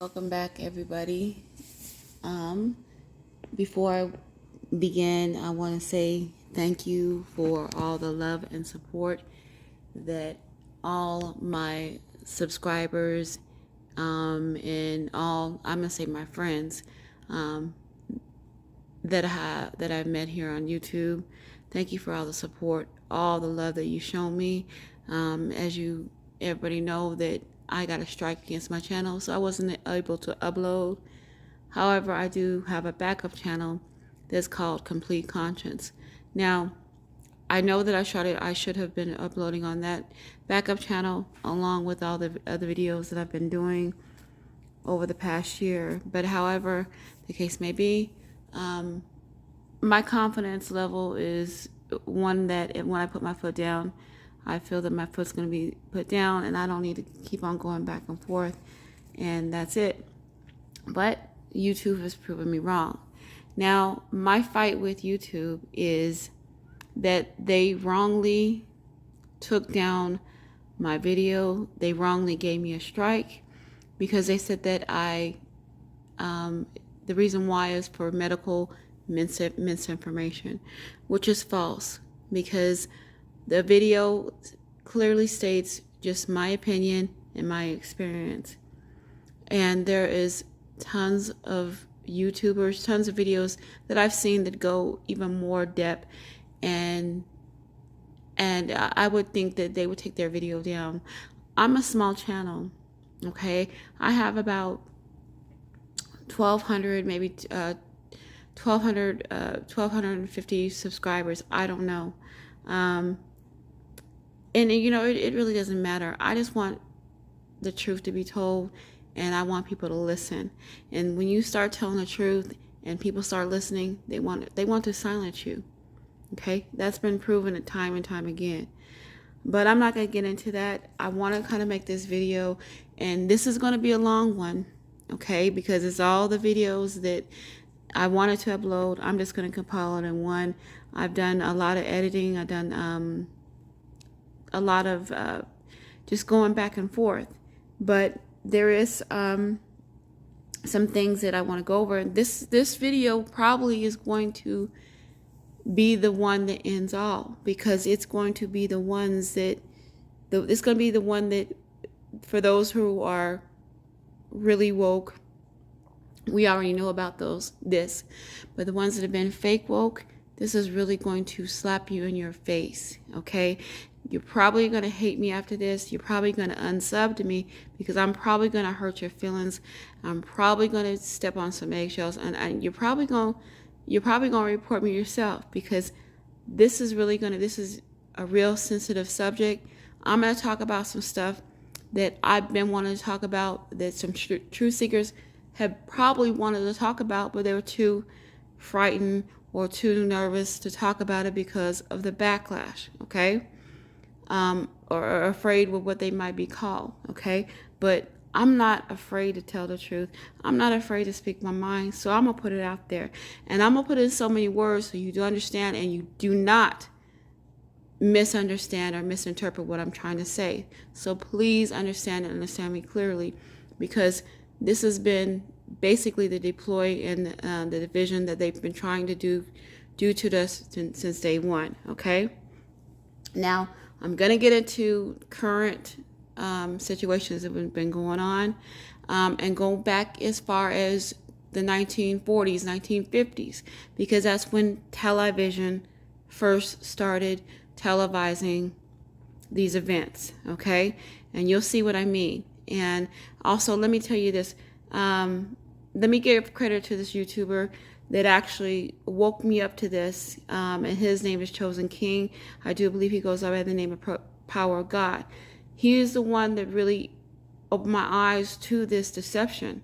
Welcome back, everybody. Before I begin, I want to say thank you for all the love and support that all my subscribers and all, I'm going to say my friends um, that I've met here on YouTube. Thank you for all the support, all the love that you show me. As you everybody know that I got a strike against my channel, so I wasn't able to upload. However, I do have a backup channel that's called Complete Conscience. Now, I know that I should have been uploading on that backup channel along with all the other videos that I've been doing over the past year. But however the case may be, my confidence level is one that when I put my foot down, I feel that my foot's going to be put down and I don't need to keep on going back and forth. And that's it. But YouTube has proven me wrong. Now, my fight with YouTube is that they wrongly took down my video. They wrongly gave me a strike because they said that the reason why is for medical misinformation, which is false because the video clearly states just my opinion and my experience. And there is tons of YouTubers, tons of videos that I've seen that go even more depth, and I would think that they would take their video down. I'm a small channel, okay? I have about 1,200, maybe 1,200, 1,250 subscribers. I don't know. And you know, it really doesn't matter. I just want the truth to be told, and I want people to listen. And when you start telling the truth and people start listening, they want to silence you. Okay, that's been proven time and time again. But I'm not going to get into that. I want to kind of make this video, and this is going to be a long one, okay, because it's all the videos that I wanted to upload. I'm just going to compile it in one. I've done a lot of editing. I've done a lot of just going back and forth. But there is some things that I want to go over. This video probably is going to be the one that ends all, because it's going to be the ones that it's going to be the one that, for those who are really woke, we already know about this, but the ones that have been fake woke, this is really going to slap you in your face, okay? You're probably going to hate me after this. You're probably going to unsub to me because I'm probably going to hurt your feelings. I'm probably going to step on some eggshells, and you're probably going to report me yourself, because this is a real sensitive subject. I'm going to talk about some stuff that I've been wanting to talk about, that some truth seekers have probably wanted to talk about, but they were too frightened or too nervous to talk about it because of the backlash, okay? Or afraid with what they might be called, okay? But I'm not afraid to tell the truth. I'm not afraid to speak my mind, so I'm going to put it out there. And I'm going to put it in so many words so you do understand and you do not misunderstand or misinterpret what I'm trying to say. So please understand and understand me clearly, because this has been basically the deploy and the division that they've been trying to do to us since day one, okay? Now, I'm going to get into current situations that have been going on, and go back as far as the 1940s, 1950s, because that's when television first started televising these events, okay? And you'll see what I mean. And also, let me tell you this. Let me give credit to this YouTuber that actually woke me up to this, and his name is Chosen King. I do believe he goes by the name of Power of God. He is the one that really opened my eyes to this deception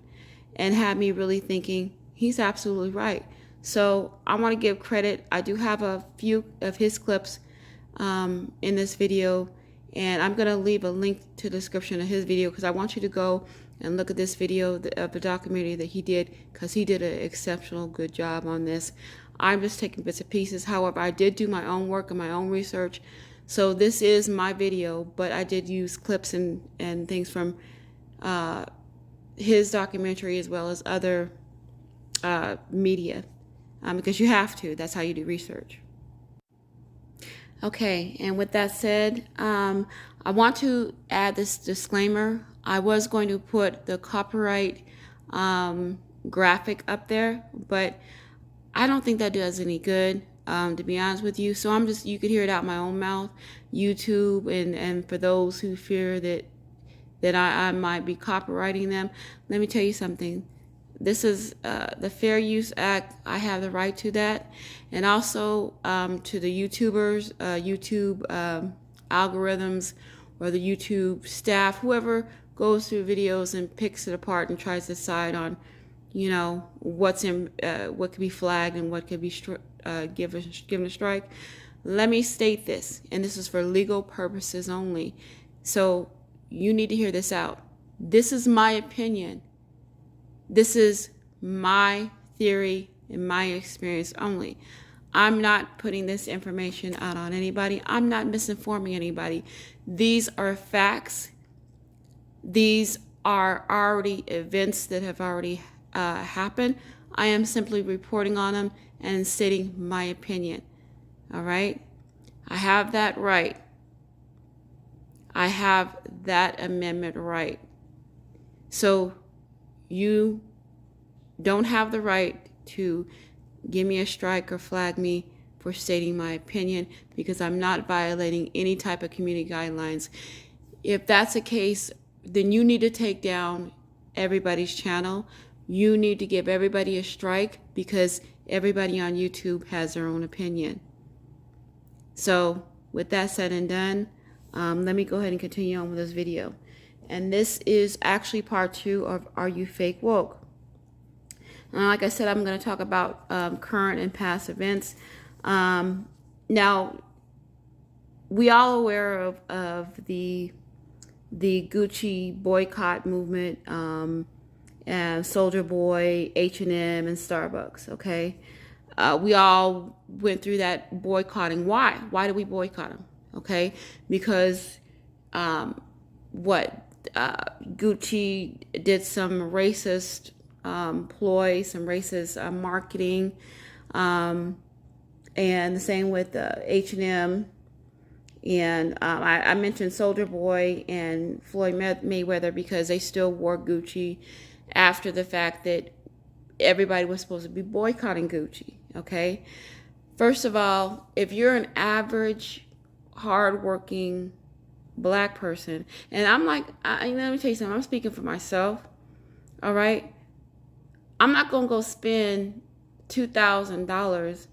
and had me really thinking he's absolutely right. So I want to give credit. I do have a few of his clips in this video, and I'm going to leave a link to the description of his video, because I want you to go and look at this video of the documentary that he did, because he did an exceptional good job on this. I'm just taking bits and pieces. However, I did do my own work and my own research. So this is my video, but I did use clips and things from his documentary as well as other media, because you have to. That's how you do research. Okay, and with that said, I want to add this disclaimer. I was going to put the copyright graphic up there, but I don't think that does any good, to be honest with you. So you could hear it out my own mouth. YouTube, and for those who fear that I might be copyrighting them, let me tell you something. This is the Fair Use Act. I have the right to that. And also to the YouTubers, YouTube algorithms, or the YouTube staff, whoever goes through videos and picks it apart and tries to decide on, what's in, what could be flagged and what could be given a strike. Let me state this, and this is for legal purposes only. So you need to hear this out. This is my opinion. This is my theory and my experience only. I'm not putting this information out on anybody. I'm not misinforming anybody. These are facts. These are already events that have already happened. I am simply reporting on them and stating my opinion. All right? I have that right. I have that amendment right. So you don't have the right to give me a strike or flag me for stating my opinion, because I'm not violating any type of community guidelines. If that's the case, then you need to take down everybody's channel. You need to give everybody a strike, because everybody on YouTube has their own opinion. So with that said and done, let me go ahead and continue on with this video. And this is actually part 2 of Are You Fake Woke? Like I said, I'm going to talk about current and past events. Now, we all aware of the Gucci boycott movement, and Soldier Boy, H&M, and Starbucks. Okay, we all went through that boycotting. Why? Why did we boycott them? Okay, because Gucci did some racist ploy, some racist marketing, and the same with H&M. And I mentioned Soldier Boy and Floyd Mayweather because they still wore Gucci after the fact that everybody was supposed to be boycotting Gucci. Okay, first of all, if you're an average, hardworking black person, and I'm like, let me tell you something. I'm speaking for myself. All right, I'm not gonna go spend $2,000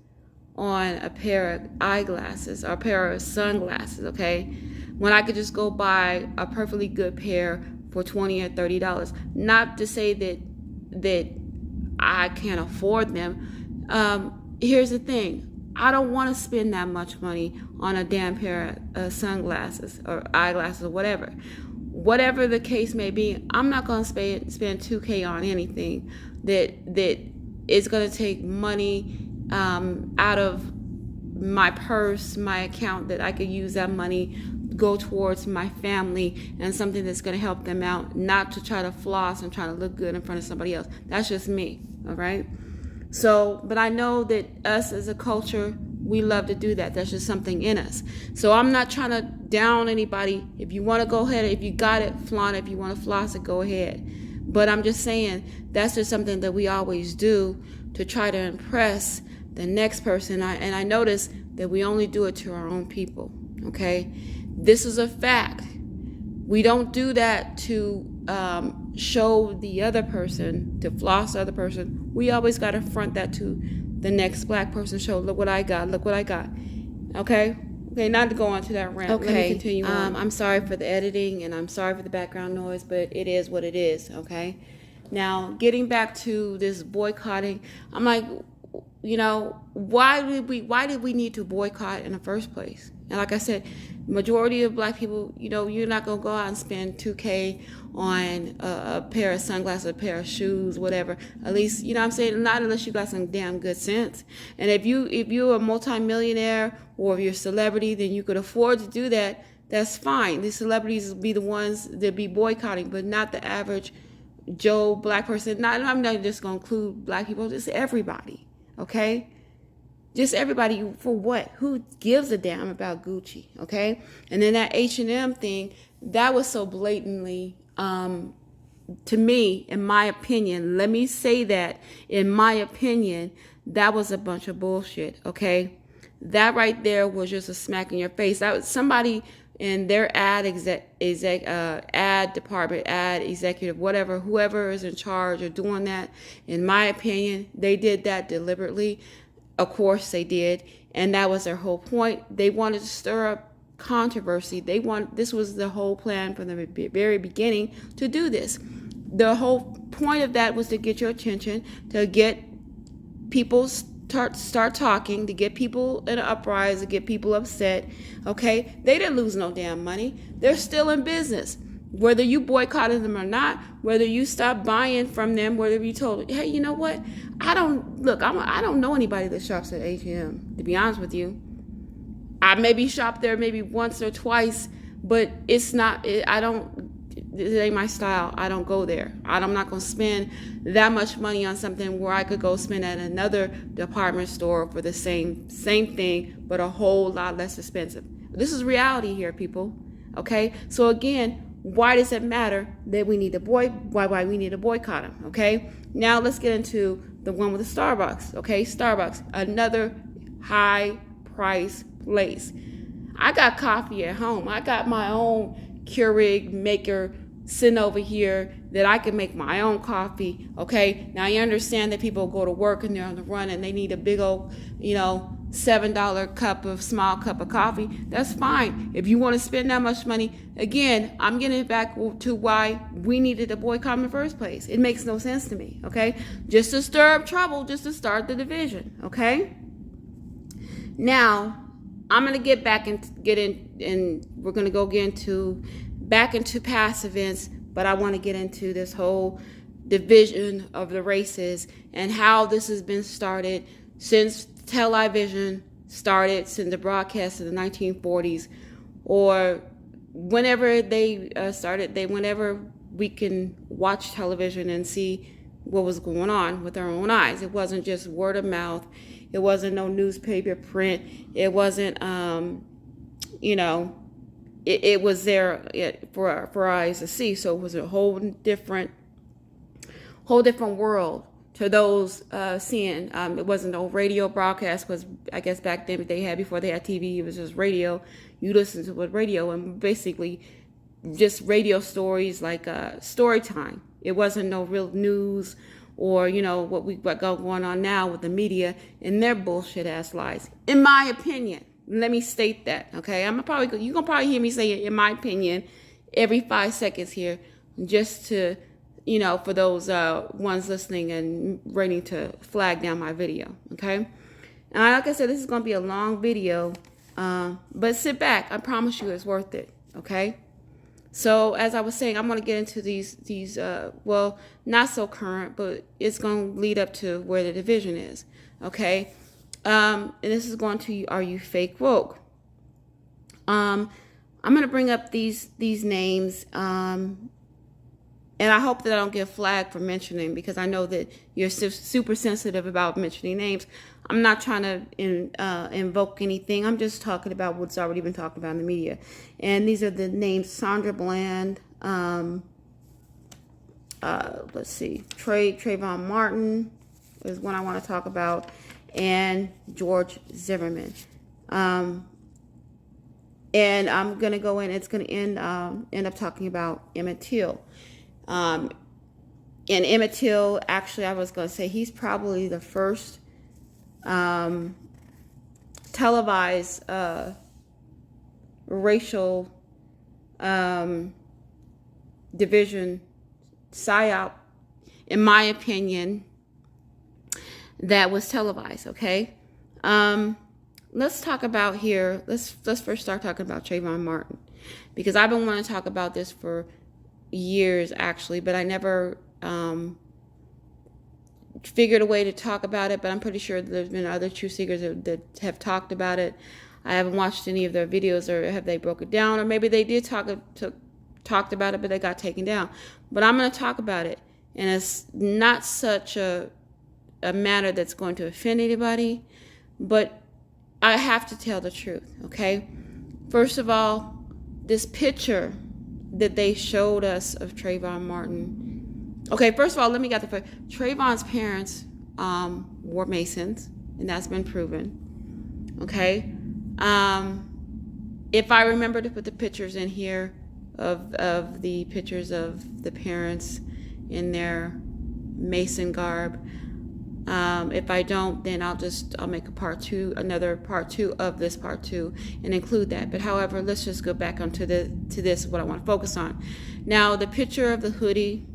on a pair of eyeglasses or a pair of sunglasses, okay, when I could just go buy a perfectly good pair for $20 or $30. Not to say that I can't afford them. Here's the thing. I don't want to spend that much money on a damn pair of sunglasses or eyeglasses or whatever. Whatever the case may be, I'm not going to spend $2,000 on anything that is going to take money out of my purse, my account, that I could use that money, go towards my family and something that's going to help them out, not to try to floss and try to look good in front of somebody else. That's just me, all right? So, but I know that us as a culture, we love to do that. That's just something in us. So I'm not trying to down anybody. If you want to go ahead, if you got it, flaunt it. If you want to floss it, go ahead. But I'm just saying that's just something that we always do to try to impress the next person. And I notice that we only do it to our own people, okay? This is a fact. We don't do that to show the other person, to floss the other person. We always got to front that to the next black person. Show, look what I got, look what I got. Okay, not to go on to that rant. Okay. Let me continue on. I'm sorry for the editing and I'm sorry for the background noise, but it is what it is, okay? Now, getting back to this boycotting, I'm like, why did we need to boycott in the first place? And like I said, majority of black people, you're not going to go out and spend $2,000 on a pair of sunglasses, a pair of shoes, whatever. At least, I'm saying, not unless you got some damn good sense. And if you're a multimillionaire or if you're a celebrity, then you could afford to do that. That's fine. The celebrities will be the ones that be boycotting, but not the average Joe, black person. I'm not just going to include black people, just everybody, okay? Just everybody. For what? Who gives a damn about Gucci, okay? And then that H&M thing, that was so blatantly, to me, in my opinion, let me say that, in my opinion, that was a bunch of bullshit, okay? That right there was just a smack in your face. That was somebody in their ad department, ad executive, whatever, whoever is in charge of doing that. In my opinion, they did that deliberately. Of course they did, and that was their whole point. They wanted to stir up controversy. This was the whole plan from the very beginning to do this. The whole point of that was to get your attention, to get people start talking, to get people in an uprising, to get people upset. Okay, they didn't lose no damn money. They're still in business. Whether you boycotted them or not, whether you stopped buying from them, whether you told, hey, you know what? I don't know anybody that shops at H&M, to be honest with you. I maybe shop there maybe once or twice, but it ain't my style. I don't go there. I'm not going to spend that much money on something where I could go spend at another department store for the same thing, but a whole lot less expensive. This is reality here, people. Okay? So again, why does it matter that we need why we need to boycott them? Okay? Now let's get into the one with the Starbucks. Okay? Starbucks, another high price place. I got coffee at home. I got my own Keurig maker sitting over here that I can make my own coffee. Okay, now you understand that people go to work and they're on the run and they need a big old, $7 small cup of coffee. That's fine. If you want to spend that much money, again, I'm getting back to why we needed to boycott in the first place. It makes no sense to me. Okay, just to stir up trouble, just to start the division. Okay, now I'm gonna get in. We're gonna go back into past events, but I want to get into this whole division of the races and how this has been started since television started, since the broadcast in the 1940s, or whenever they started. Whenever we can watch television and see what was going on with our own eyes. It wasn't just word of mouth. It wasn't no newspaper print. It wasn't, it was there for our eyes to see. So it was a whole different world to those seeing. It wasn't no radio broadcast, because I guess back then before they had TV, it was just radio. You listen to what radio, and basically just radio stories, like story time. It wasn't no real news or what going on now with the media and their bullshit ass lies. In my opinion, let me state that. Okay, you're gonna probably hear me say it, in my opinion, every 5 seconds here, just to for those ones listening and ready to flag down my video. Okay, and like I said, this is gonna be a long video, but sit back. I promise you, it's worth it. Okay. So as I was saying, I'm going to get into these not so current, but it's going to lead up to where the division is. Okay. And this is going to, are you fake woke? I'm going to bring up these names, and I hope that I don't get flagged for mentioning, because I know that you're super sensitive about mentioning names. I'm not trying to invoke anything. I'm just talking about what's already been talked about in the media. And these are the names: Sandra Bland, let's see, Trayvon Martin is one I want to talk about, and George Zimmerman. And I'm going to go in, it's going to end up talking about Emmett Till. And Emmett Till, actually, I was going to say he's probably the first televised racial division psyop, in my opinion, that was televised. Okay, let's talk about here. Let's first start talking about Trayvon Martin, because I've been wanting to talk about this for years, actually, but I never figured a way to talk about it. But I'm pretty sure there's been other truth seekers that have talked about it. I haven't watched any of their videos, or have they broke it down, or maybe they did talked about it, but they got taken down. But I'm going to talk about it. And it's not such a matter that's going to offend anybody, but I have to tell the truth, okay? First of all, this picture that they showed us of Trayvon Martin. Okay, first of all, let me get the Trayvon's parents were Masons, and that's been proven. Okay, if I remember to put the pictures in here of the pictures of the parents in their Mason garb. If I don't, then I'll make another part two of this part two, and include that. But however, let's just go back onto this what I want to focus on. Now, the picture of the hoodie,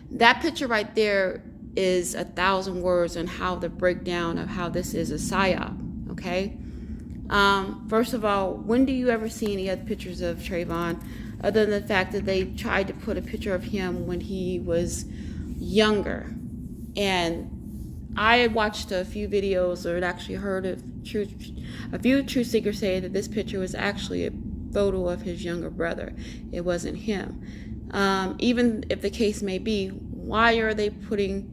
that picture right there is 1,000 words on how the breakdown of how this is a psyop. Okay. First of all, when do you ever see any other pictures of Trayvon, other than the fact that they tried to put a picture of him when he was younger? And I had watched a few videos, or actually heard a few truth seekers say that this picture was actually a photo of his younger brother. It wasn't him. Even if the case may be, why are they putting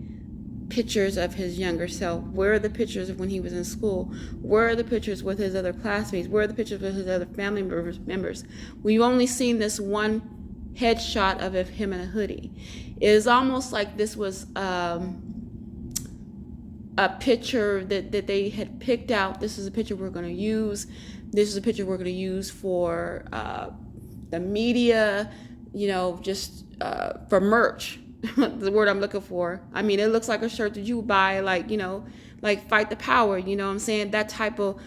pictures of his younger self? Where are the pictures of when he was in school? Where are the pictures with his other classmates? Where are the pictures with his other family members? We've only seen this one headshot of him in a hoodie. It is almost like this was a picture that they had picked out. This is a picture we're going to use. This is a picture we're going to use for the media, just for merch. The word I'm looking for. I mean, it looks like a shirt that you would buy, like Fight the Power. You know what I'm saying? That type of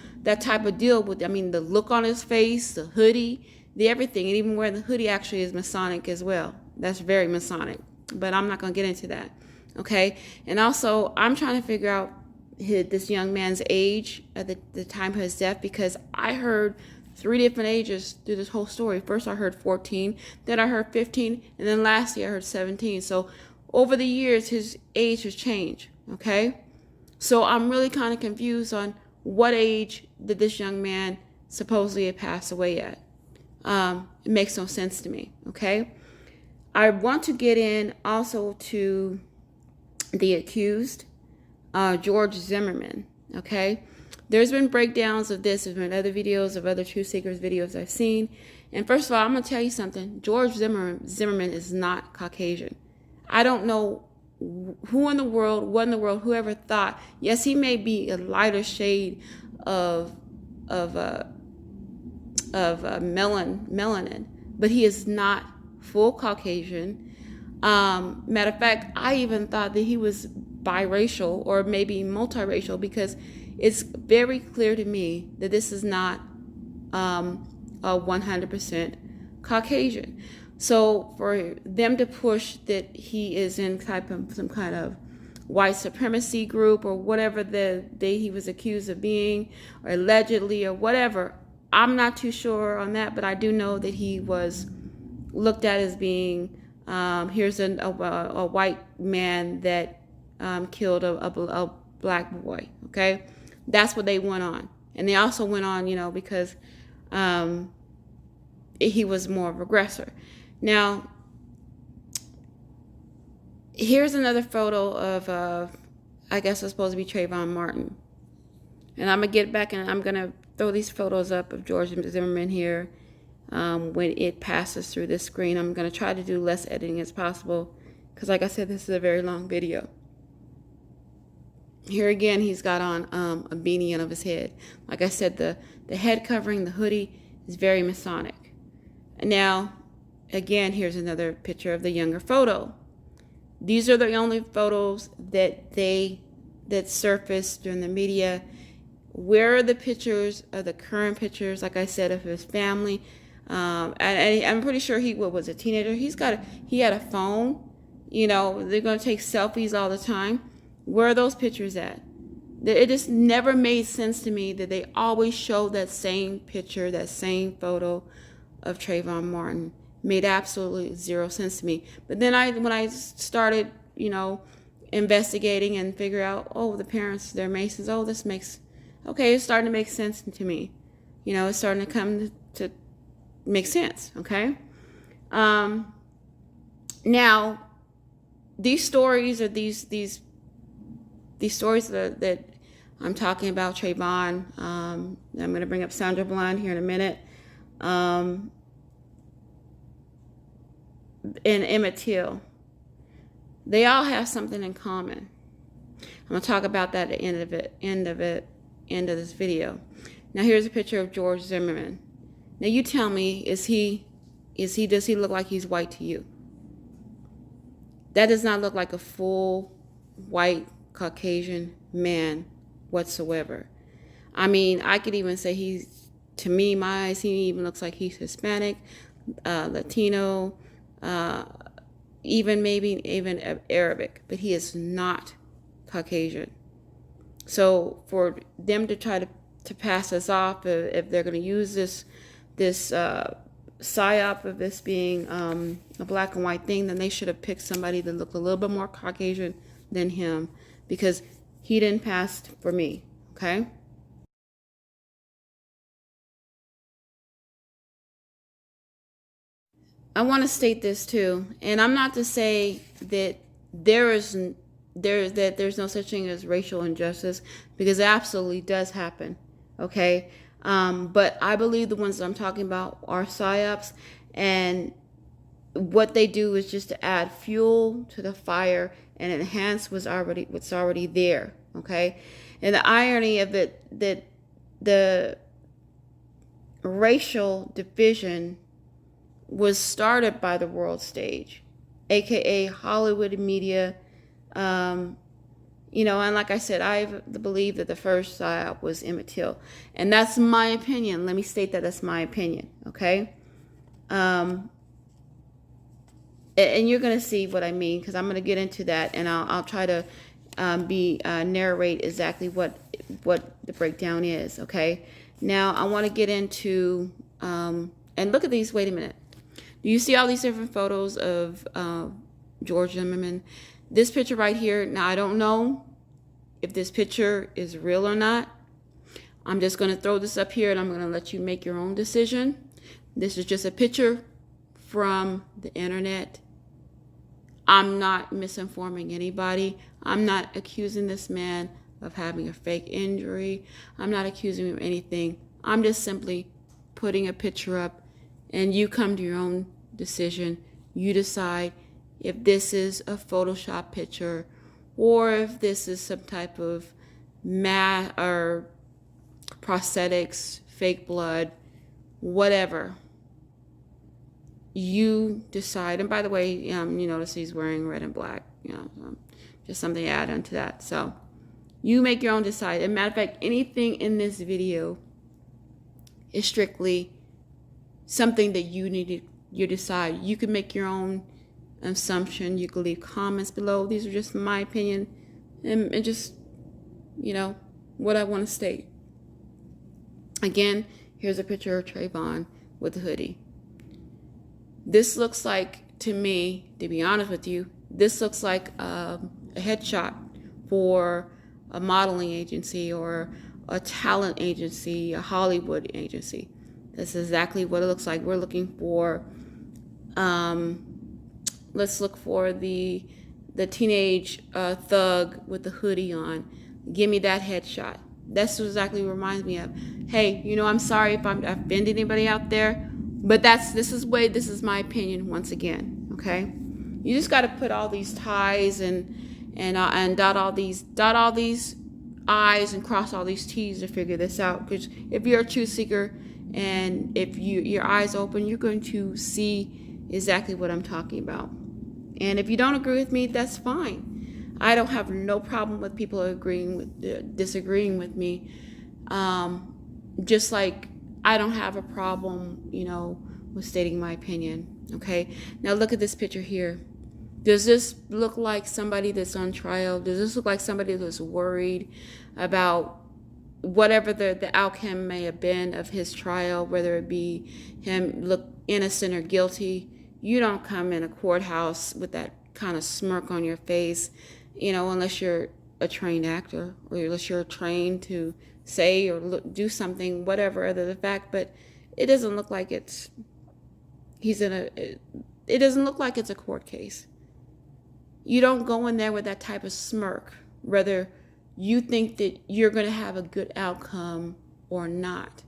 deal with. I mean, the look on his face, the hoodie, the everything, and even wearing the hoodie actually is Masonic as well. That's very Masonic. But I'm not going to get into that. Okay. And also, I'm trying to figure out this young man's age at the time of his death, because I heard 3 different ages through this whole story. First, I heard 14, then I heard 15, and then lastly, I heard 17. So over the years, his age has changed. Okay. So I'm really kind of confused on what age did this young man supposedly have passed away at. It makes no sense to me. Okay. I want to get in also to the accused, George Zimmerman. Okay. There's been breakdowns of this. There's been other videos of other Truth Seekers videos I've seen. And first of all, I'm going to tell you something. George Zimmerman is not Caucasian. I don't know who in the world, what in the world, whoever thought, yes, he may be a lighter shade of melanin, but he is not full Caucasian. Matter of fact, I even thought that he was biracial or maybe multiracial, because it's very clear to me that this is not a 100% Caucasian. So for them to push that he is in some kind of white supremacy group or whatever he was accused of being, or allegedly, or whatever, I'm not too sure on that, but I do know that he was looked at as being here's a white man that killed a black boy. Okay. That's what they went on. And they also went on, because he was more of an aggressor. Now, here's another photo of, I guess it's supposed to be Trayvon Martin. And I'm going to get back and I'm going to throw these photos up of George Zimmerman here when it passes through this screen. I'm going to try to do less editing as possible, because like I said, this is a very long video. Here again, he's got on a beanie on his head. Like I said, the head covering, the hoodie, is very Masonic. Now, again, here's another picture of the younger photo. These are the only photos that surfaced during the media. Where are the pictures of the current pictures, like I said, of his family? And I'm pretty sure he was a teenager. He had a phone. They're going to take selfies all the time. Where are those pictures at? It just never made sense to me that they always show that same picture, that same photo of Trayvon Martin. Made absolutely zero sense to me. But then when I started, investigating and figure out, the parents, they're Masons. It's starting to make sense to me. It's starting to come to make sense. Okay. Now, these stories are these stories that I'm talking about, Trayvon. I'm going to bring up Sandra Bland here in a minute. And Emmett Till. They all have something in common. I'm going to talk about that at the end of this video. Now here's a picture of George Zimmerman. Now you tell me, does he look like he's white to you? That does not look like a full white Caucasian man whatsoever. I mean, I could even say to me, my eyes, he even looks like he's Hispanic, Latino, even Arabic, but he is not Caucasian. So for them to try to pass us off, if they're going to use this psyop of this being a black and white thing, then they should have picked somebody that looked a little bit more Caucasian than him, because he didn't pass for me, okay? I want to state this too, and I'm not to say that there's no such thing as racial injustice, because it absolutely does happen, okay? But I believe the ones that I'm talking about are psyops, and what they do is just to add fuel to the fire and enhance what's already there, okay? And the irony of it, that the racial division was started by the world stage, aka Hollywood media. And like I said, I believe that the first psyop was Emmett Till, and that's my opinion. Let me state that that's my opinion, okay? And you're gonna see what I mean, because I'm gonna get into that, and I'll try to narrate exactly what the breakdown is, okay? Now I want to get into and look at these. Wait a minute. Do you see all these different photos of George Zimmerman? This picture right here, now I don't know if this picture is real or not. I'm just going to throw this up here and I'm going to let you make your own decision. This is just a picture from the internet. I'm not misinforming anybody. I'm not accusing this man of having a fake injury. I'm not accusing him of anything. I'm just simply putting a picture up, and you come to your own decision. You decide if this is a Photoshop picture or if this is some type of or prosthetics, fake blood, whatever. You decide. And by the way, you notice he's wearing red and black. Just something to add onto that. So you make your own decide. As a matter of fact, anything in this video is strictly something that you decide. You can make your own assumption. You can leave comments below. These are just my opinion and just, what I want to state. Again, here's a picture of Trayvon with the hoodie. This looks like, to me, to be honest with you, this looks like a headshot for a modeling agency or a talent agency, a Hollywood agency. That's exactly what it looks like. We're looking for, let's look for the teenage thug with the hoodie on. Give me that headshot. That's exactly what it reminds me of. Hey, I'm sorry if I've offended anybody out there, but this is my opinion once again, okay? You just got to put all these ties and dot all these I's and cross all these T's to figure this out. Because if you're a truth seeker and if your eyes open, you're going to see exactly what I'm talking about. And if you don't agree with me, that's fine. I don't have no problem with people disagreeing with me. Just like I don't have a problem, with stating my opinion. Okay. Now look at this picture here. Does this look like somebody that's on trial? Does this look like somebody that's worried about whatever the outcome may have been of his trial, whether it be him look innocent or guilty? You don't come in a courthouse with that kind of smirk on your face, unless you're a trained actor or unless you're trained to say or do something, whatever other the fact. But it doesn't look like it doesn't look like it's a court case. You don't go in there with that type of smirk, whether you think that you're going to have a good outcome or not.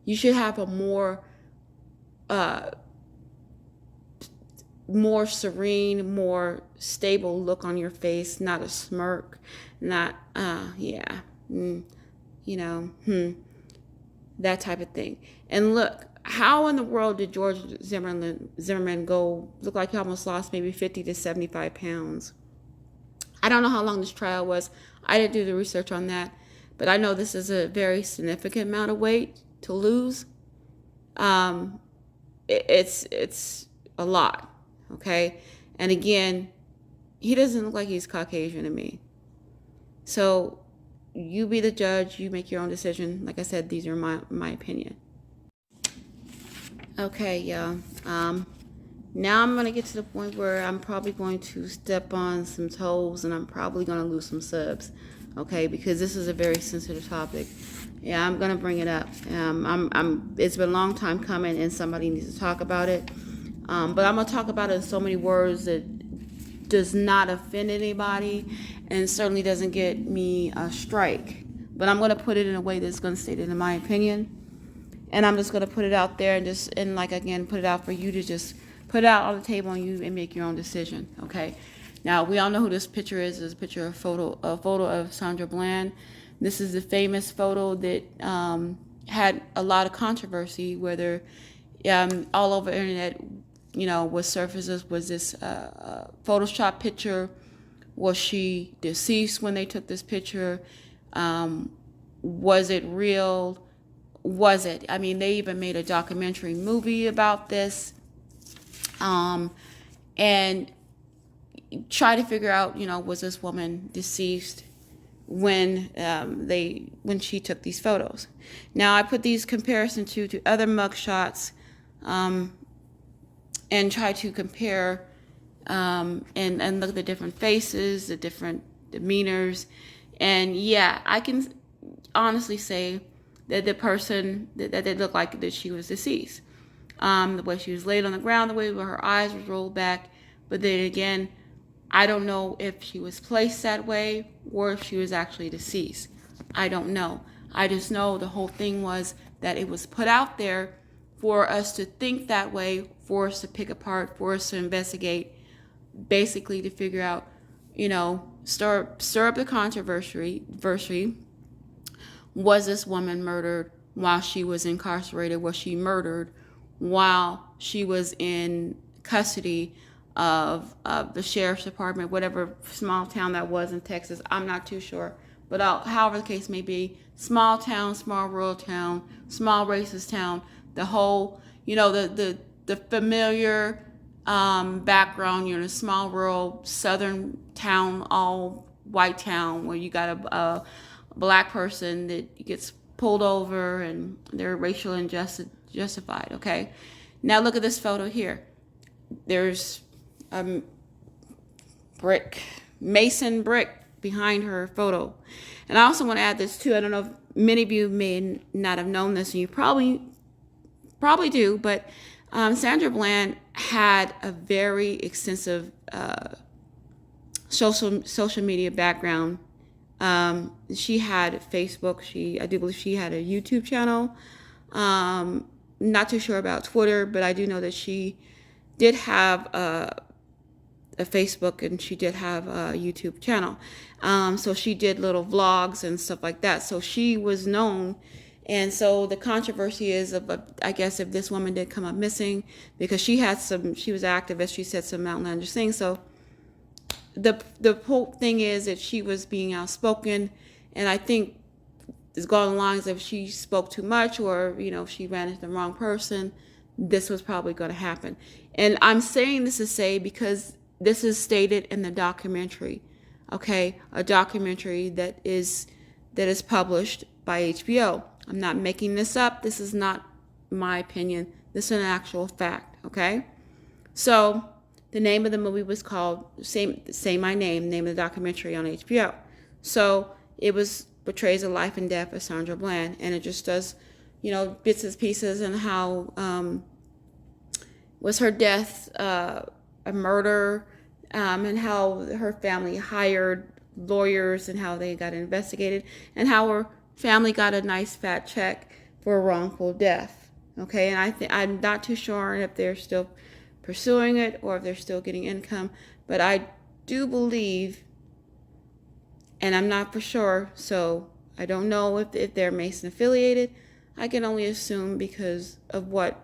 You should have a uh, more serene, more stable look on your face, not a smirk, not, yeah, you know, that type of thing. And look, how in the world did George Zimmerman go look like he almost lost maybe 50 to 75 pounds? I don't know how long this trial was. I didn't do the research on that, but I know this is a very significant amount of weight to lose. It's a lot, okay? And again, he doesn't look like he's Caucasian to me. So you be the judge, you make your own decision. Like I said, these are my opinion. Okay, yeah. Now I'm going to get to the point where I'm probably going to step on some toes and I'm probably going to lose some subs, okay, because this is a very sensitive topic. Yeah, I'm going to bring it up. It's been a long time coming and somebody needs to talk about it. But I'm going to talk about it in so many words that does not offend anybody and certainly doesn't get me a strike. But I'm going to put it in a way that's going to state it in my opinion. And I'm just going to put it out there and like, again, put it out for you to just put it out on the table and make your own decision, okay? Now, we all know who this picture is. It's a photo of Sandra Bland. This is the famous photo that had a lot of controversy, whether all over the internet, was surfaces. Was this Photoshop picture? Was she deceased when they took this picture? Was it real? Was it? I mean, they even made a documentary movie about this, and try to figure out, was this woman deceased when she took these photos? Now, I put these comparison to other mugshots, and try to compare and look at the different faces, the different demeanors, and yeah, I can honestly say that the person that it looked like that she was deceased. The way she was laid on the ground, the way where her eyes were rolled back. But then again, I don't know if she was placed that way or if she was actually deceased. I don't know. I just know the whole thing was that it was put out there for us to think that way, for us to pick apart, for us to investigate, basically to figure out, stir up the controversy. Was this woman murdered while she was incarcerated? Was she murdered while she was in custody of the sheriff's department, whatever small town that was in Texas? I'm not too sure. But however the case may be, small town, small rural town, small racist town, the whole, the familiar background, a small rural southern town, all white town where you got a black person that gets pulled over and they're racial injustice justified, okay? Now look at this photo here. There's a mason brick behind her photo. And I also want to add this too. I don't know if many of you may not have known this, and you probably do, but Sandra Bland had a very extensive social media background. She had Facebook. I do believe she had a YouTube channel. Not too sure about Twitter, but I do know that she did have a Facebook and she did have a YouTube channel. So she did little vlogs and stuff like that. So she was known. And so the controversy is I guess if this woman did come up missing, because she was an activist, she said some outlandish things. So the whole thing is that she was being outspoken, and I think it's gone along as if she spoke too much, or if she ran into the wrong person, this was probably going to happen. And I'm saying this to say, because this is stated in the documentary, okay, a documentary that is published by HBO. I'm not making this up. This is not my opinion. This is an actual fact, okay? So the name of the movie was called Say My Name, name of the documentary on HBO. So it portrays the life and death of Sandra Bland, and it just does, bits and pieces, and how was her death a murder? and how her family hired lawyers and how they got investigated and how her family got a nice fat check for a wrongful death. Okay, and I'm not too sure if they're still pursuing it or if they're still getting income, but I do believe, and I'm not for sure, so I don't know if they're Mason affiliated. I can only assume because of what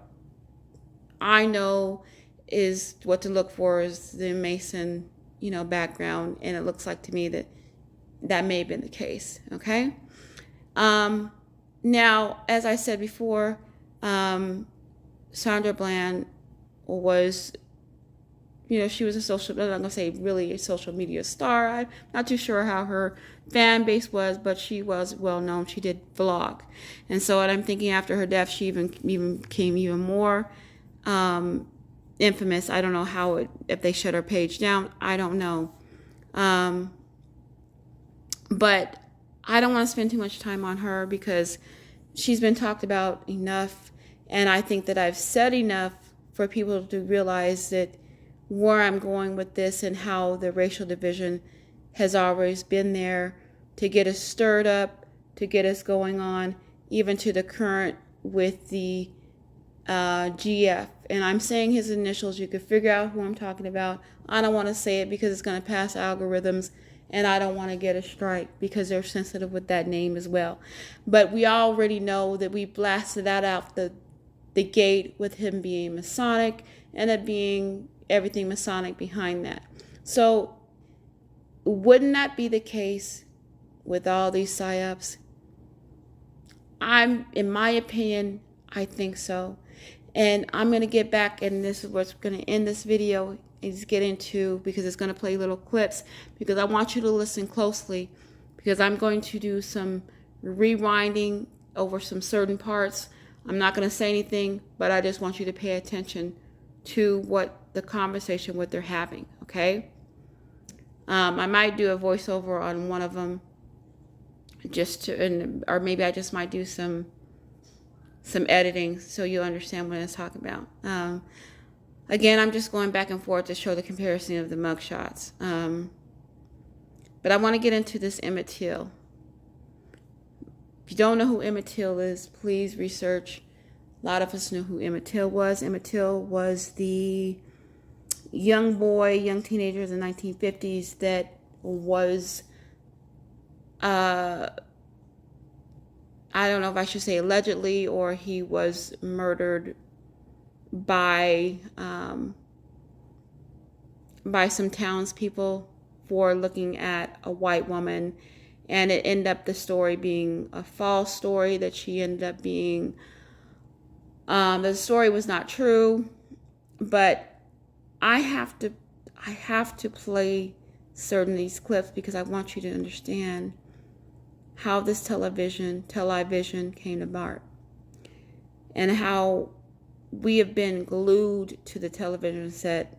I know is what to look for is the Mason, background, and it looks like to me that that may have been the case. Okay. Now, as I said before, Sandra Bland was, she was I'm not going to say really a social media star. I'm not too sure how her fan base was, but she was well known. She did vlog. And so what I'm thinking after her death, she even became even more infamous. I don't know if they shut her page down. I don't know. But I don't want to spend too much time on her because she's been talked about enough. And I think that I've said enough for people to realize that where I'm going with this and how the racial division has always been there to get us stirred up, to get us going on, even to the current with the GF. And I'm saying his initials. You could figure out who I'm talking about. I don't want to say it because it's going to pass algorithms, and I don't want to get a strike because they're sensitive with that name as well. But we already know that we blasted that out the gate with him being Masonic and it being everything Masonic behind that. So wouldn't that be the case with all these psyops? In my opinion, I think so. And I'm going to get back, and this is what's going to end this video, is get into, because it's going to play little clips, because I want you to listen closely, because I'm going to do some rewinding over some certain parts. I'm not going to say anything, but I just want you to pay attention to what the conversation, what they're having, okay? I might do a voiceover on one of them, or maybe I just might do some editing so you'll understand what I'm talking about. Again, I'm just going back and forth to show the comparison of the mugshots. But I want to get into this Emmett Till. If you don't know who Emmett Till is, please research. A lot of us knew who Emmett Till was. Emmett Till was the young teenager in the 1950s that was, I don't know if I should say allegedly, or he was murdered by some townspeople for looking at a white woman, and it ended up the story being a false story, that she ended up being, the story was not true. But I have to play certain of these clips because I want you to understand how this television came about, and how we have been glued to the television set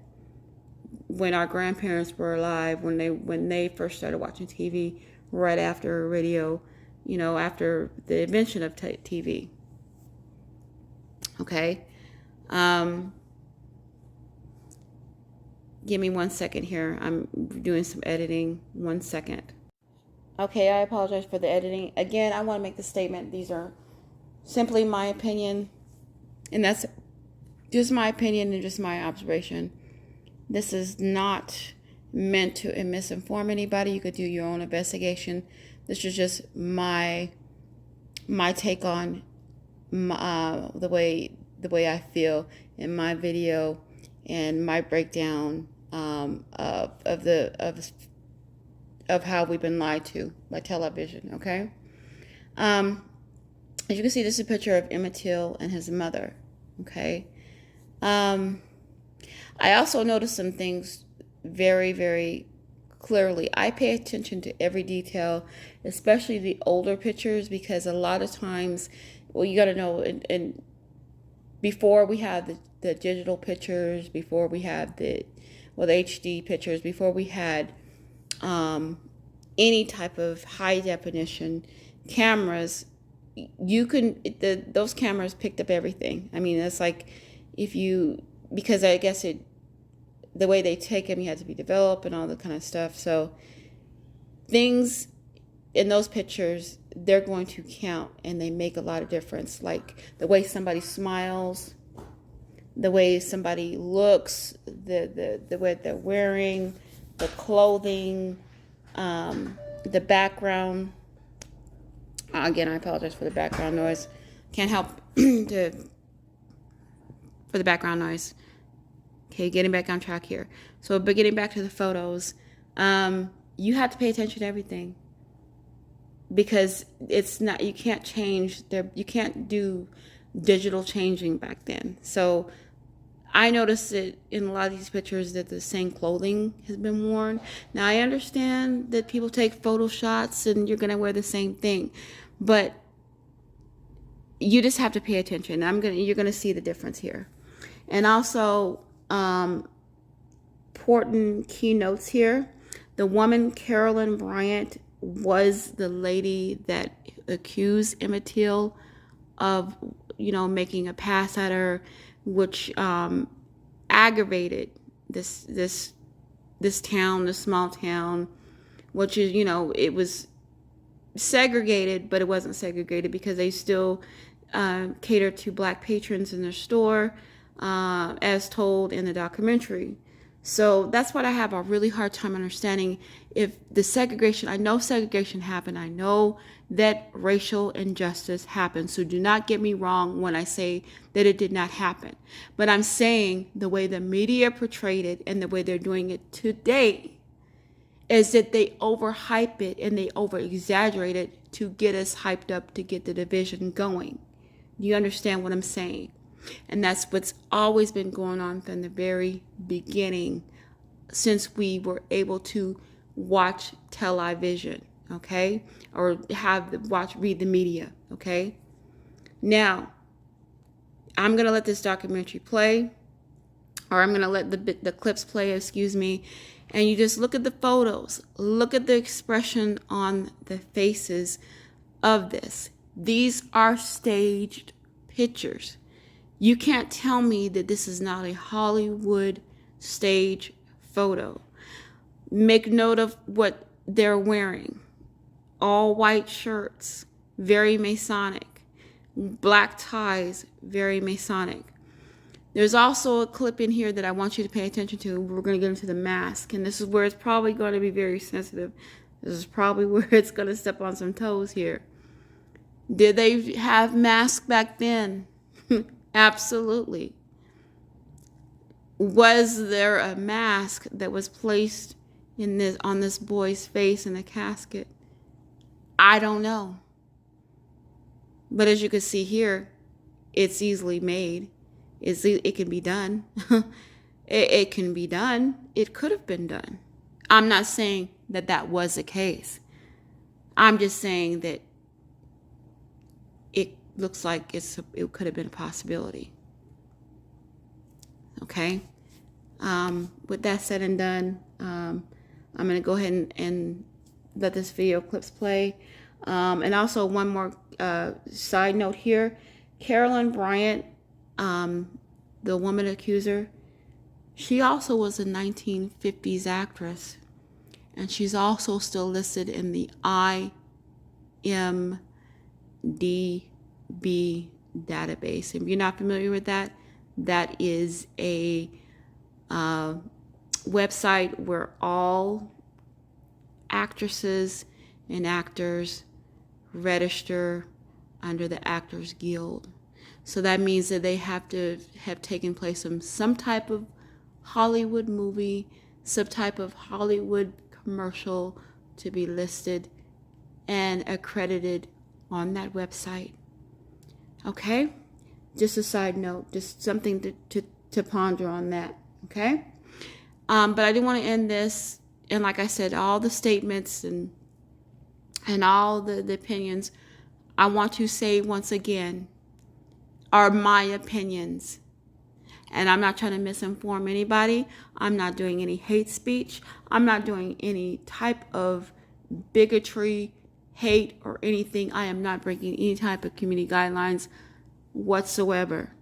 when our grandparents were alive, when they first started watching TV, right after radio, after the invention of TV. Okay. Give me 1 second here. I'm doing some editing. 1 second. Okay, I apologize for the editing. Again, I want to make the statement. These are simply my opinion, and that's just my opinion and just my observation. This is not meant to misinform anybody. You could do your own investigation. This is just my take on the way I feel in my video and my breakdown of how we've been lied to by television. Okay. As you can see, this is a picture of Emmett Till and his mother. Okay. I also noticed some things very, very clearly. I pay attention to every detail, especially the older pictures, because a lot of times, well, you got to know, and before we had the digital pictures, before we had the HD pictures, before we had any type of high definition cameras, those cameras picked up everything. I mean, it's like because I guess the way they take them, you have to be developed and all that kind of stuff. So things in those pictures, they're going to count, and they make a lot of difference. Like the way somebody smiles, the way somebody looks, the way they're wearing, the clothing, the background. Again, I apologize for the background noise. Can't help for the background noise. Okay, getting back on track here. So, but getting back to the photos, you have to pay attention to everything, because it's not, you can't change you can't do digital changing back then. So I noticed it in a lot of these pictures that the same clothing has been worn. Now I understand that people take photo shots and you're going to wear the same thing, but you just have to pay attention. You're going to see the difference here. And also, important keynotes here. The woman, Carolyn Bryant, was the lady that accused Emmett Till of, making a pass at her, which aggravated this town, this small town, which is, it was segregated, but it wasn't segregated because they still catered to black patrons in their store, as told in the documentary. So that's what I have a really hard time understanding. If the segregation, I know segregation happened. I know that racial injustice happened. So do not get me wrong when I say that it did not happen. But I'm saying the way the media portrayed it and the way they're doing it today is that they overhype it and they over exaggerate it to get us hyped up, to get the division going. You understand what I'm saying? And that's what's always been going on from the very beginning, since we were able to watch television, okay? Or read the media, okay? Now, I'm going to let this documentary play, or I'm going to let the clips play, and you just look at the photos, look at the expression on the faces of this. These are staged pictures. You can't tell me that this is not a Hollywood stage photo. Make note of what they're wearing. All white shirts, very Masonic. Black ties, very Masonic. There's also a clip in here that I want you to pay attention to. We're going to get into the mask, and this is where it's probably going to be very sensitive. This is probably where it's going to step on some toes here. Did they have masks back then? Absolutely. Was there a mask that was placed on this boy's face in a casket? I don't know. But as you can see here, it's easily made. It can be done. It can be done. It could have been done. I'm not saying that was the case. I'm just saying that it looks like it could have been a possibility. Okay. With that said and done, I'm going to go ahead and let this video clips play. And also one more side note here. Carolyn Bryant, the woman accuser, she also was a 1950s actress. And she's also still listed in the IMDb database. If you're not familiar with that, that is a website where all actresses and actors register under the Actors Guild. So that means that they have to have taken place in some type of Hollywood movie, some type of Hollywood commercial to be listed and accredited on that website. Okay? Just a side note, just something to ponder on that. Okay? But I do want to end this, and like I said, all the statements and all the opinions, I want to say once again, are my opinions. And I'm not trying to misinform anybody. I'm not doing any hate speech. I'm not doing any type of bigotry, hate, or anything. I am not breaking any type of community guidelines whatsoever.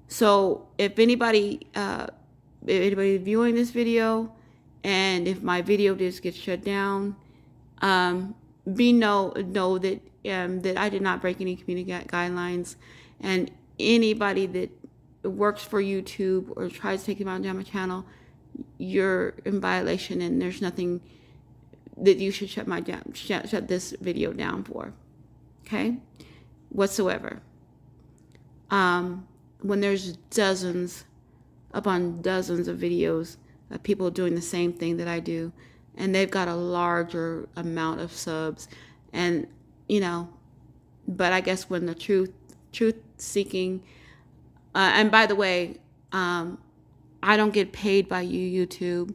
So if anybody anybody viewing this video, and if my video just gets shut down, know that that I did not break any community guidelines, and anybody that works for YouTube or tries to take them down my channel, you're in violation, and there's nothing that you should shut this video down for, okay, whatsoever. When there's dozens upon dozens of videos of people doing the same thing that I do, and they've got a larger amount of subs, and but I guess when the truth seeking, and by the way, I don't get paid by you, YouTube,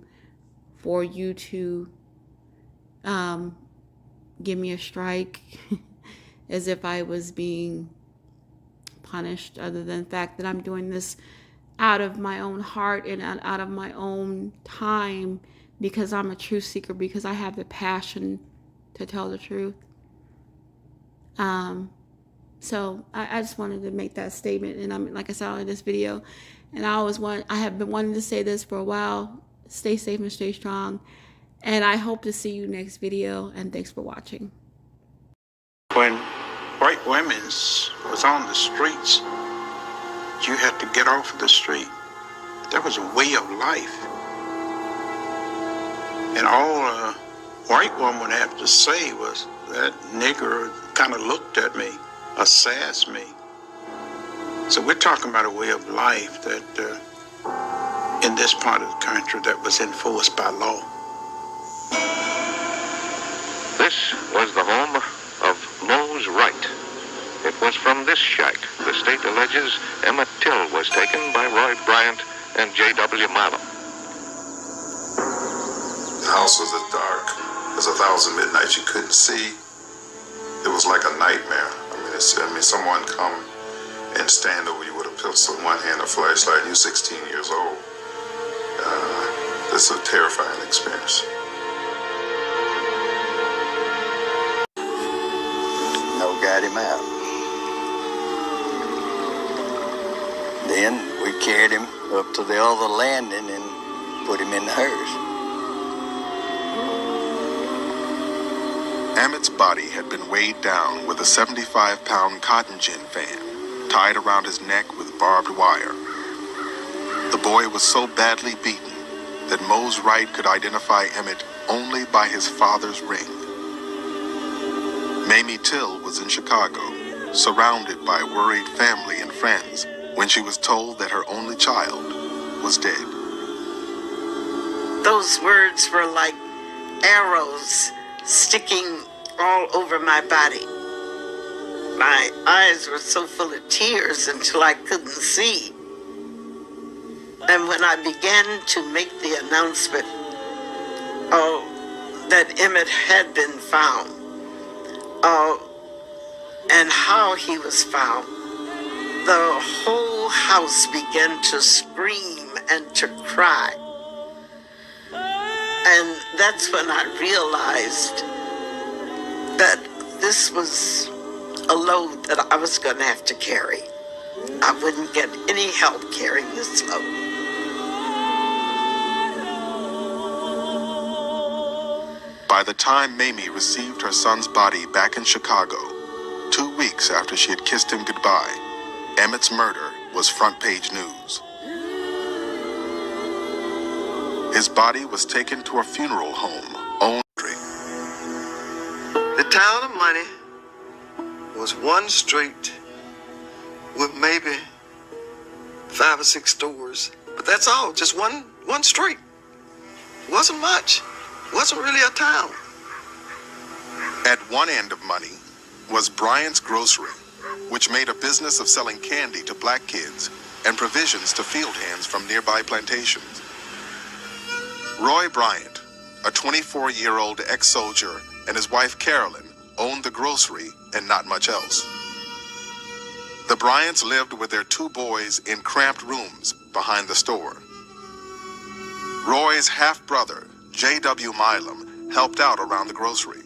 for you to give me a strike as if I was being punished, other than the fact that I'm doing this out of my own heart and out of my own time, because I'm a truth seeker, because I have the passion to tell the truth. So I just wanted to make that statement, and I'm, like I said in this video, and I have been wanting to say this for a while. Stay safe and stay strong, and I hope to see you next video, and thanks for watching. When white women was on the streets, you had to get off of the street. That was a way of life. And all a white woman would have to say was, that nigger kind of looked at me, assessed me. So we're talking about a way of life that in this part of the country that was enforced by law. This was the home of Mose Wright. It was from this shack the state alleges Emmett Till was taken by Roy Bryant and J.W. Milam. The house was as dark as 1,000 midnights. You couldn't see. It was like a nightmare. I mean, someone come and stand over you with a pistol in one hand, a flashlight, and you're 16 years old. This is a terrifying experience. No, got him out. Then we carried him up to the other landing and put him in the hearse. Emmett's body had been weighed down with a 75-pound cotton gin fan tied around his neck with barbed wire. The boy was so badly beaten that Mose Wright could identify Emmett only by his father's ring. Mamie Till was in Chicago, surrounded by worried family and friends, when she was told that her only child was dead. Those words were like arrows sticking all over my body. My eyes were so full of tears until I couldn't see. And when I began to make the announcement, that Emmett had been found, and how he was found, the whole house began to scream and to cry. And that's when I realized that this was a load that I was going to have to carry. I wouldn't get any help carrying this load. By the time Mamie received her son's body back in Chicago, 2 weeks after she had kissed him goodbye, Emmett's murder was front-page news. His body was taken to a funeral home owned. The town of Money was one street with maybe 5 or 6 stores, but that's all, just one street. Wasn't much. Wasn't really a town. At one end of Money was Bryant's Grocery, which made a business of selling candy to black kids and provisions to field hands from nearby plantations. Roy Bryant, a 24-year-old ex-soldier, and his wife Carolyn owned the grocery and not much else. The Bryants lived with their 2 boys in cramped rooms behind the store. Roy's half-brother, J.W. Milam, helped out around the grocery.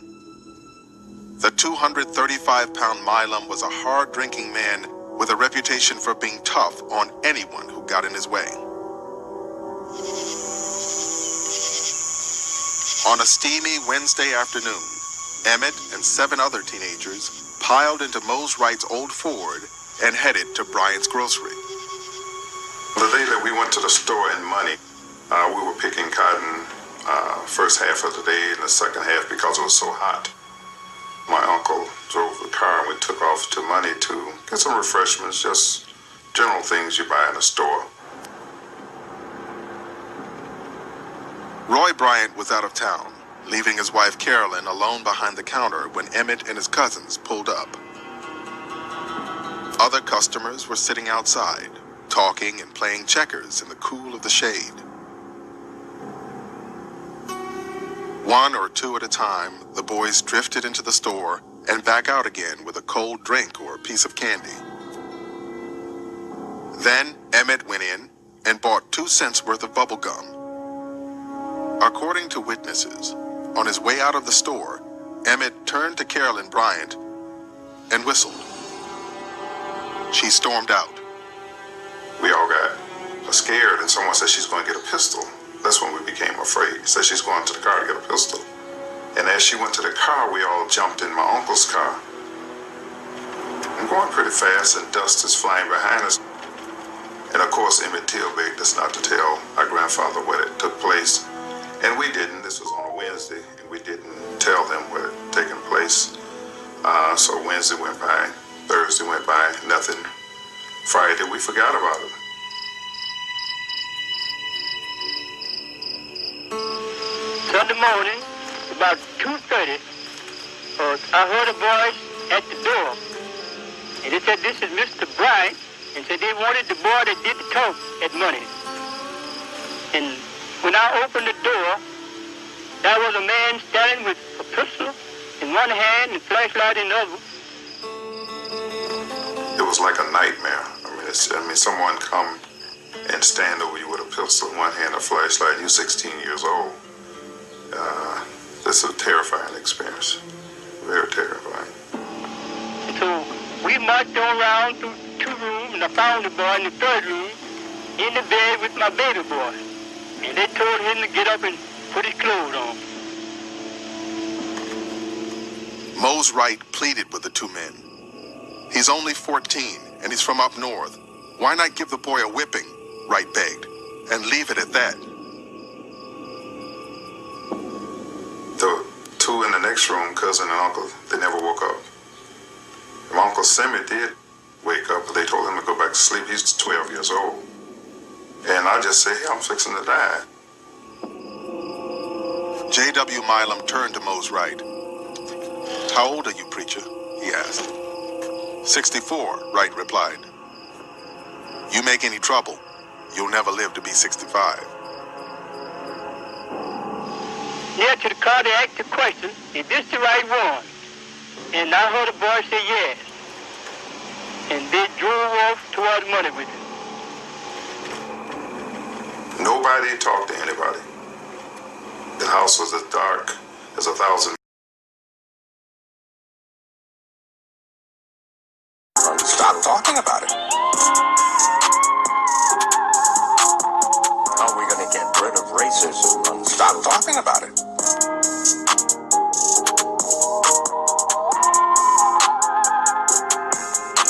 The 235-pound Milam was a hard-drinking man with a reputation for being tough on anyone who got in his way. On a steamy Wednesday afternoon, Emmett and 7 other teenagers piled into Mose Wright's old Ford and headed to Bryant's grocery. The day that we went to the store in Money, we were picking cotton first half of the day and the second half because it was so hot. My uncle drove the car and we took off to Money to get some refreshments, just general things you buy in a store. Roy Bryant was out of town, leaving his wife Carolyn alone behind the counter when Emmett and his cousins pulled up. Other customers were sitting outside, talking and playing checkers in the cool of the shade. One or two at a time, the boys drifted into the store and back out again with a cold drink or a piece of candy. Then Emmett went in and bought 2 cents worth of bubble gum. According to witnesses, on his way out of the store, Emmett turned to Carolyn Bryant and whistled. She stormed out. We all got scared and someone said she's going to get a pistol. That's when we became afraid. Said she's going to the car to get a pistol. And as she went to the car, we all jumped in my uncle's car. I'm going pretty fast and dust is flying behind us. And of course, Emmett Till begged us not to tell our grandfather what it took place. And we didn't. This was on a Wednesday, and we didn't tell them what had taken place. So Wednesday went by, Thursday went by, nothing. Friday, we forgot about it. Sunday morning, about 2:30, I heard a voice at the door. And it said, "This is Mr. Bryant," and said they wanted the boy that did the talk at Money. And when I opened the door, there was a man standing with a pistol in one hand and flashlight in the other. It was like a nightmare. I mean, someone come and stand over you with a pistol in one hand, a flashlight, and you're 16 years old. This is a terrifying experience. Very terrifying. So we marched on around through 2 rooms, and I found the boy in the 3rd room in the bed with my baby boy. And they told him to get up and put his clothes on. Mose Wright pleaded with the 2 men. He's only 14, and he's from up north. Why not give the boy a whipping, Wright begged, and leave it at that? The 2 in the next room, cousin and uncle, they never woke up. My Uncle Sammy did wake up, but they told him to go back to sleep. He's 12 years old. And I just said, hey, I'm fixing to die. J.W. Milam turned to Mose Wright. "How old are you, preacher?" he asked. 64, Wright replied. "You make any trouble, you'll never live to be 65. Near to the car, they asked the question, "Is this the right one?" And I heard a boy say yes. And they drove off toward Money with him. Nobody talked to anybody. The house was as dark as 1,000. Stop talking about it. How are we going to get rid of racism? Stop talking about it.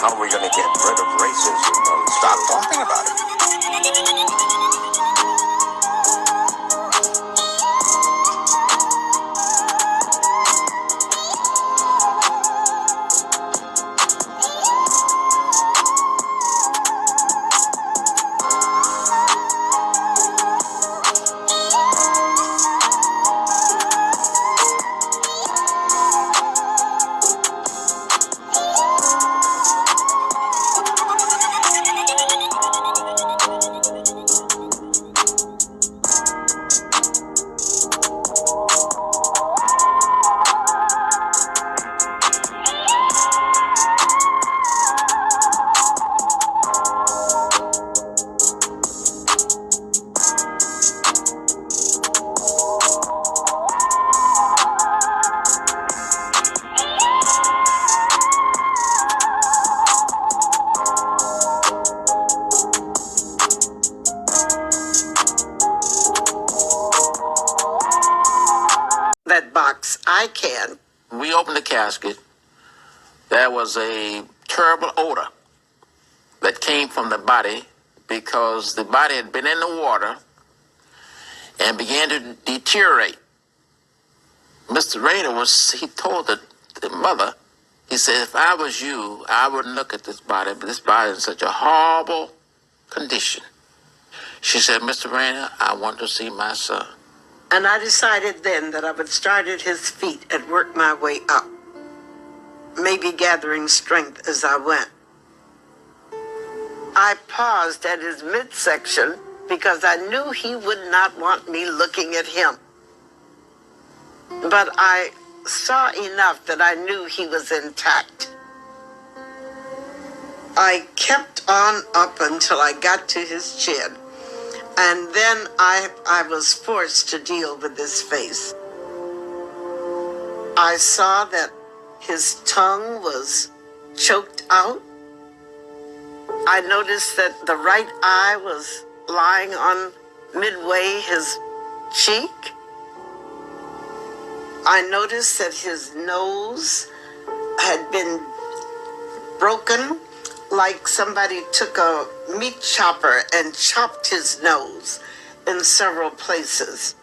How are we going to get rid of racism? Stop talking about it. I can. We opened the casket. There was a terrible odor that came from the body because the body had been in the water and began to deteriorate. Mr. Rayner he told the mother, he said, if I was you, I wouldn't look at this body, but this body is in such a horrible condition. She said, Mr. Rayner, I want to see my son. And I decided then that I would start at his feet and work my way up, maybe gathering strength as I went. I paused at his midsection because I knew he would not want me looking at him. But I saw enough that I knew he was intact. I kept on up until I got to his chin, and then I was forced to deal with his face. I saw that his tongue was choked out. I noticed that the right eye was lying on midway his cheek. I noticed that his nose had been broken, like somebody took a meat chopper and chopped his nose in several places.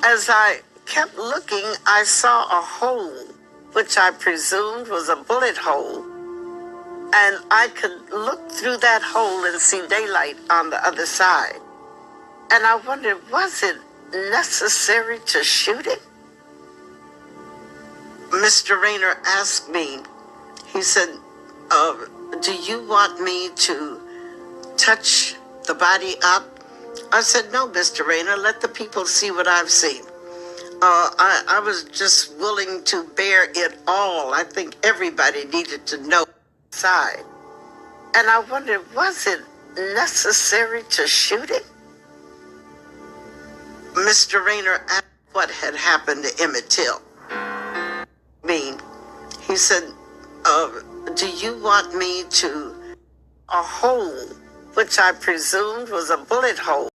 As I kept looking, I saw a hole, which I presumed was a bullet hole, and I could look through that hole and see daylight on the other side. And I wondered, was it necessary to shoot it? Mr. Rayner asked me, he said, do you want me to touch the body up? I said, no, Mr. Rayner, let the people see what I've seen. I was just willing to bear it all. I think everybody needed to know side. And I wondered, was it necessary to shoot it? Mr. Rayner asked what had happened to Emmett Till. He said, do you want me to a hole, which I presumed was a bullet hole,